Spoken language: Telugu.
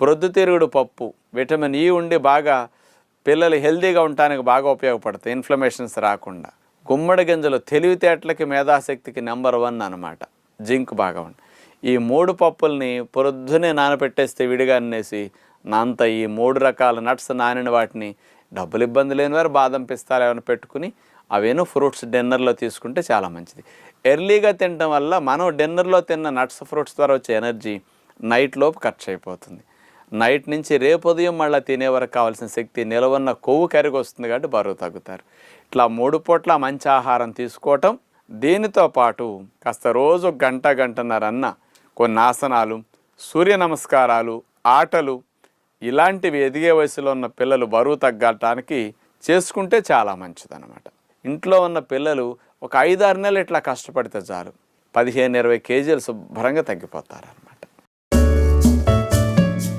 ప్రొద్దుతిరుగుడు పప్పు విటమిన్ ఈ ఉండి బాగా పిల్లలు హెల్తీగా ఉండటానికి బాగా ఉపయోగపడతాయి, ఇన్ఫ్లమేషన్స్ రాకుండా. గుమ్మడి గింజలు తెలివితేటలకి మేధాశక్తికి నెంబర్ 1 అనమాట. జింక్ బాగా ఉంది. ఈ 3 పప్పుల్ని పొద్దునే నానబెట్టేస్తే విడిగా అన్నేసి నాంత ఈ 3 రకాల నట్స్ నానిన వాటిని డబ్బులు ఇబ్బంది లేని వారు బాదం పిస్తాలు ఏమైనా పెట్టుకుని అవేను ఫ్రూట్స్ డిన్నర్లో తీసుకుంటే చాలా మంచిది. ఎర్లీగా తినడం వల్ల మనం డిన్నర్లో తిన్న నట్స్ ఫ్రూట్స్ ద్వారా వచ్చే ఎనర్జీ నైట్ లోపు ఖర్చు అయిపోతుంది. నైట్ నుంచి రేపు ఉదయం మళ్ళీ తినే వరకు కావాల్సిన శక్తి నిలవన్న కొవ్వు కరిగి వస్తుంది కాబట్టి బరువు తగ్గుతారు. ఇట్లా 3 పూట్ల మంచి ఆహారం తీసుకోవటం, దీనితో పాటు కాస్త రోజు గంటన్నరన్న కొన్ని ఆసనాలు, సూర్య నమస్కారాలు, ఆటలు ఇలాంటివి ఎదిగే వయసులో ఉన్న పిల్లలు బరువు తగ్గటానికి చేసుకుంటే చాలా మంచిదన్నమాట. ఇంట్లో ఉన్న పిల్లలు ఒక 5-6 నెలలు ఇట్లా కష్టపడితే చాలు 15-20 కేజీలు శుభ్రంగా తగ్గిపోతారన్నమాట.